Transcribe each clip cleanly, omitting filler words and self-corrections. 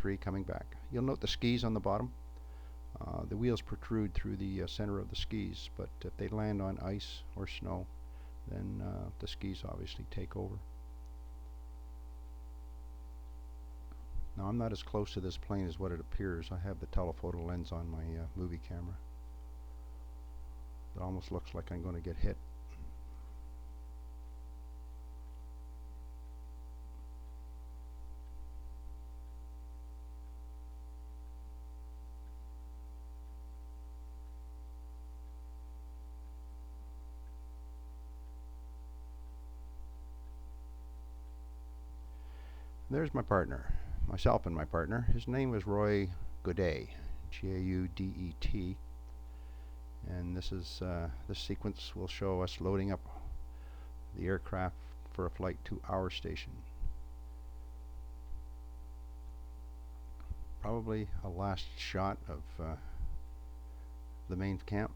tree coming back. You'll note the skis on the bottom. The wheels protrude through the center of the skis, but if they land on ice or snow, then the skis obviously take over. Now I'm not as close to this plane as what it appears. I have the telephoto lens on my movie camera. It almost looks like I'm going to get hit. There's my partner, myself and my partner. His name was Roy Gaudet, Gaudet, and this sequence will show us loading up the aircraft for a flight to our station. Probably a last shot of the main camp.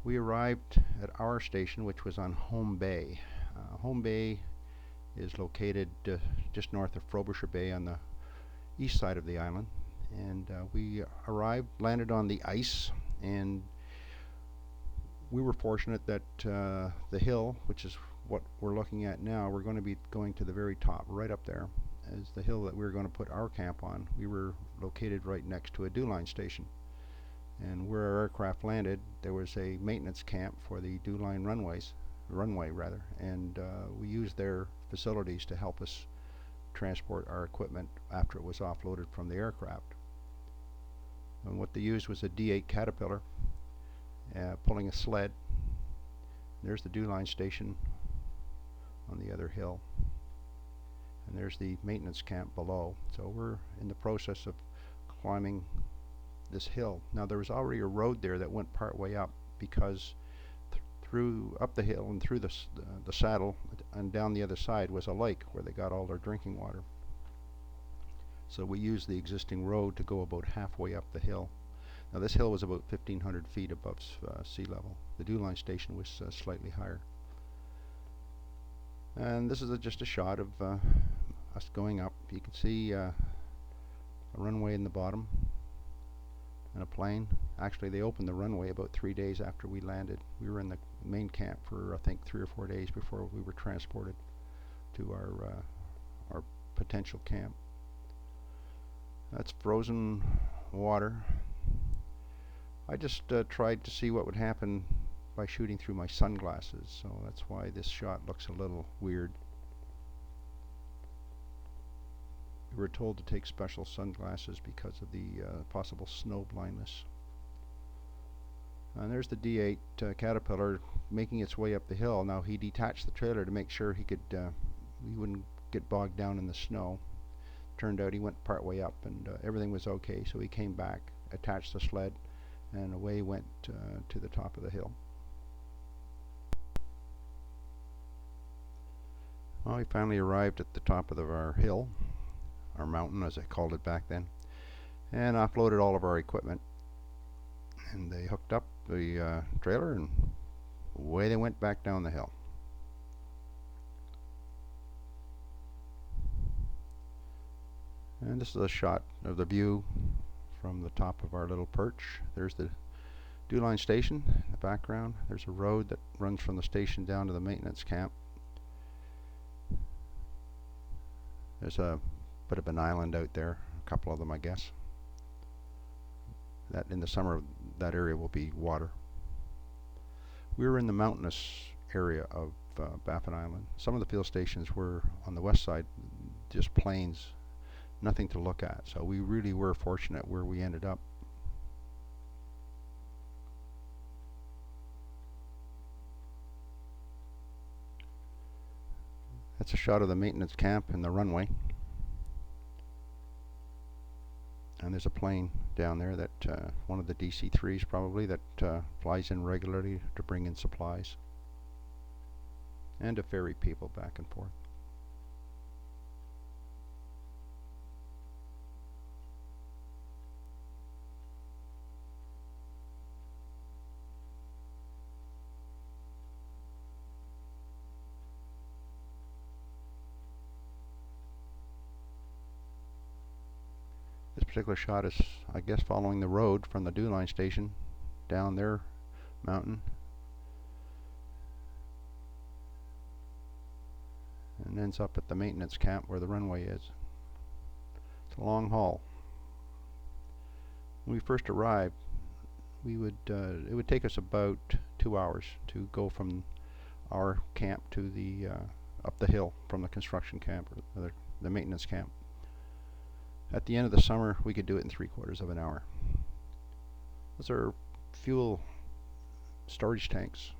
We arrived at our station, which was on Home Bay. Home Bay is located just north of Frobisher Bay on the east side of the island, and we arrived, landed on the ice, and we were fortunate that the hill, which is what we're looking at now, we're going to be going to the very top, right up there, is the hill that we were going to put our camp on. We were located right next to a dew line station, and where our aircraft landed, there was a maintenance camp for the dew line runway rather, and we used their facilities to help us transport our equipment after it was offloaded from the aircraft. And what they used was a D8 Caterpillar pulling a sled. There's the dew line station on the other hill, and there's the maintenance camp below. So we're in the process of climbing this hill. Now there was already a road there that went part way up, because up the hill and through the saddle and down the other side was a lake where they got all their drinking water. So we used the existing road to go about halfway up the hill. Now this hill was about 1,500 feet above sea level. The dew line station was slightly higher. And this is just a shot of us going up. You can see a runway in the bottom and a plane. Actually, they opened the runway about 3 days after we landed. We were in the main camp for I think 3 or 4 days before we were transported to our potential camp. That's frozen water. I just tried to see what would happen by shooting through my sunglasses, so that's why this shot looks a little weird. We were told to take special sunglasses because of the possible snow blindness. And there's the D8 Caterpillar making its way up the hill. Now he detached the trailer to make sure he wouldn't get bogged down in the snow. Turned out he went part way up, and everything was okay. So he came back, attached the sled, and away went to the top of the hill. Well, we finally arrived at the top of our hill, our mountain as I called it back then, and offloaded all of our equipment. And they hooked up the trailer, and away they went back down the hill. And this is a shot of the view from the top of our little perch. There's the dew line station in the background. There's a road that runs from the station down to the maintenance camp. There's a bit of an island out there, a couple of them I guess. That in the summer that area will be water. We were in the mountainous area of Baffin Island. Some of the field stations were on the west side, just plains, nothing to look at. So we really were fortunate where we ended up. That's a shot of the maintenance camp and the runway. And there's a plane down there that one of the DC-3s probably that flies in regularly to bring in supplies and to ferry people back and forth. This particular shot is, I guess, following the road from the dew line station down their mountain, and ends up at the maintenance camp where the runway is. It's a long haul. When we first arrived, it would take us about 2 hours to go from our camp to the up the hill from the construction camp or the maintenance camp. At the end of the summer, we could do it in 3/4 of an hour. Those are fuel storage tanks.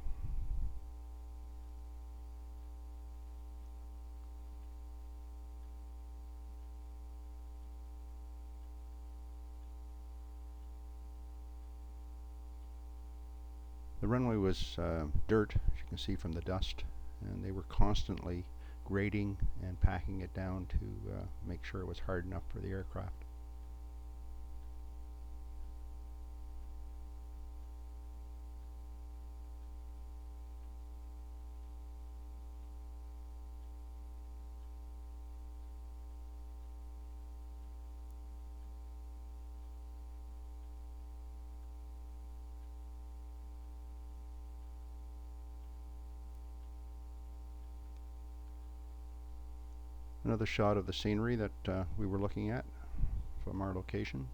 The runway was dirt, as you can see from the dust, and they were constantly grading and packing it down to make sure it was hard enough for the aircraft. Another shot of the scenery that we were looking at from our location.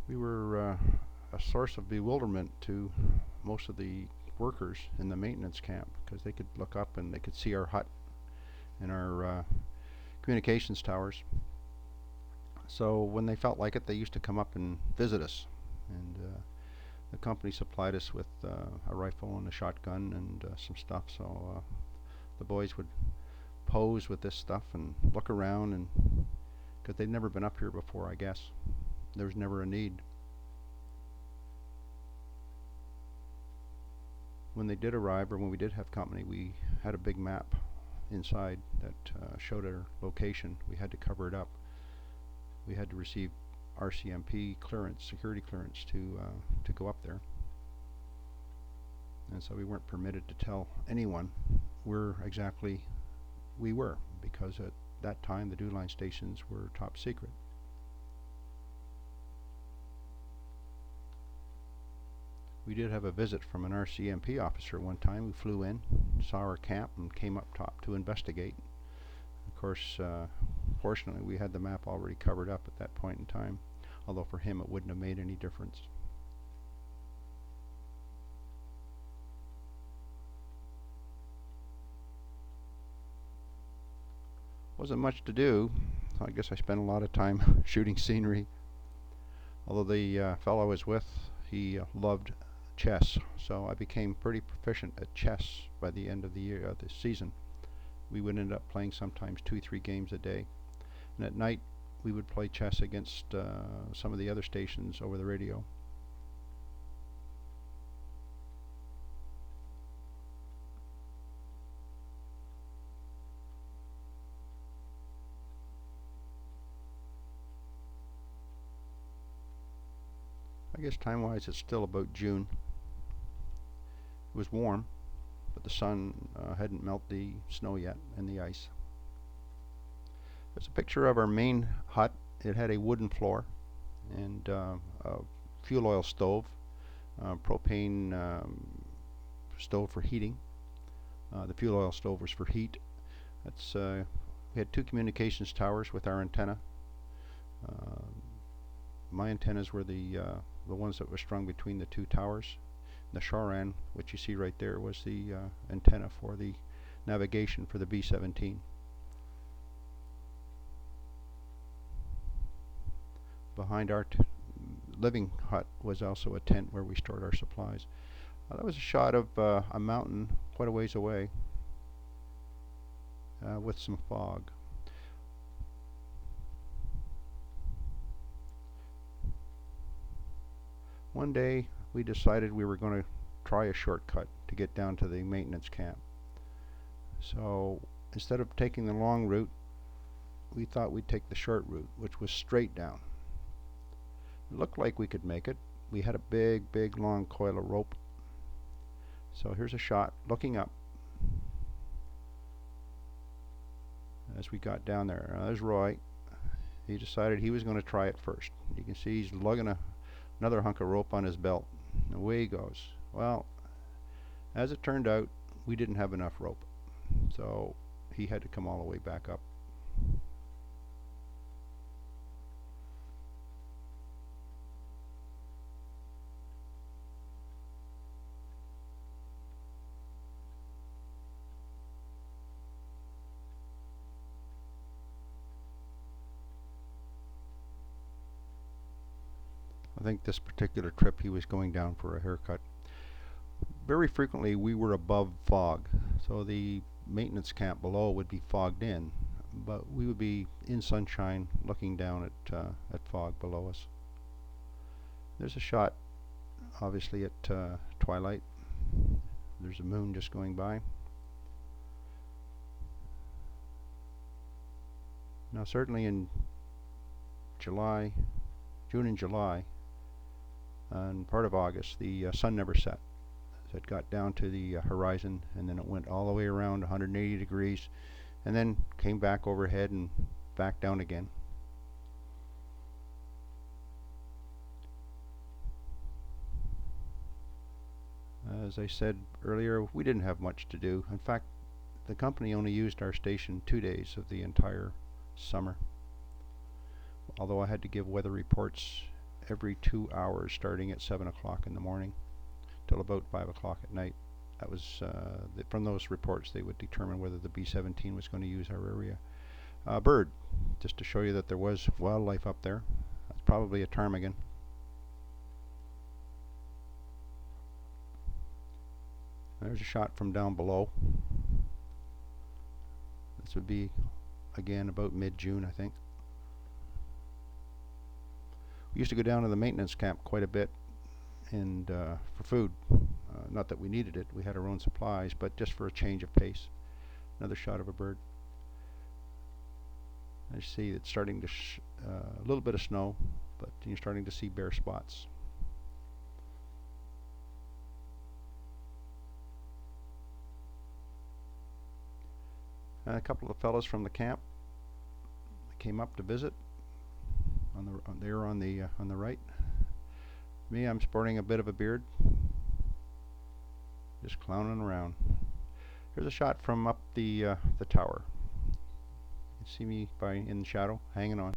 We were a source of bewilderment to most of the workers in the maintenance camp, because they could look up and they could see our hut and our communications towers. So when they felt like it, they used to come up and visit us, and the company supplied us with a rifle and a shotgun and some stuff. So the boys would pose with this stuff and look around, and because they'd never been up here before, I guess there was never a need. When they did arrive, or when we did have company, we had a big map inside that showed our location. We had to cover it up. We had to receive RCMP clearance, security clearance, to go up there, and so we weren't permitted to tell anyone where exactly we were, because at that time the dew line stations were top secret. We did have a visit from an RCMP officer one time who flew in, saw our camp, and came up top to investigate. Of course, fortunately, we had the map already covered up at that point in time, although for him it wouldn't have made any difference. Wasn't much to do, so I guess I spent a lot of time shooting scenery. Although the fellow I was with, he loved chess, so I became pretty proficient at chess by the end of the year, the season. We would end up playing sometimes 2-3 games a day, and at night we would play chess against some of the other stations over the radio. I guess time-wise it's still about June. It was warm, but the sun hadn't melted the snow yet and the ice. There's a picture of our main hut. It had a wooden floor and a fuel oil stove, propane stove for heating. The fuel oil stove was for heat. We had 2 communications towers with our antenna. My antennas were the ones that were strung between the 2 towers. The Charan, which you see right there, was the antenna for the navigation for the B-17. Behind our living hut was also a tent where we stored our supplies. That was a shot of a mountain quite a ways away with some fog. One day we decided we were going to try a shortcut to get down to the maintenance camp. So instead of taking the long route, we thought we'd take the short route, which was straight down. It looked like we could make it. We had a big long coil of rope. So here's a shot looking up as we got down there. There's Roy. He decided he was going to try it first. You can see he's lugging another hunk of rope on his belt. And away he goes. Well, as it turned out, we didn't have enough rope. So he had to come all the way back up. I think this particular trip he was going down for a haircut. Very frequently we were above fog, so the maintenance camp below would be fogged in, but we would be in sunshine looking down at fog below us. There's a shot obviously at twilight. There's a moon just going by. Now certainly in June and July, and part of August, the sun never set. So it got down to the horizon, and then it went all the way around 180 degrees, and then came back overhead and back down again. As I said earlier, we didn't have much to do. In fact, the company only used our station 2 days of the entire summer. Although I had to give weather reports every 2 hours starting at 7 o'clock in the morning till about 5 o'clock at night. That was from those reports they would determine whether the B-17 was going to use our area. Bird, just to show you that there was wildlife up there. That's probably a ptarmigan. There's a shot from down below. This would be again about mid-June, I think. We used to go down to the maintenance camp quite a bit, and for food. Not that we needed it, we had our own supplies, but just for a change of pace. Another shot of a bird. I see it's starting to a little bit of snow, but you're starting to see bare spots. And a couple of fellows from the camp came up to visit. There on the right. Me, I'm sporting a bit of a beard, just clowning around. Here's a shot from up the tower. You can see me in the shadow, hanging on.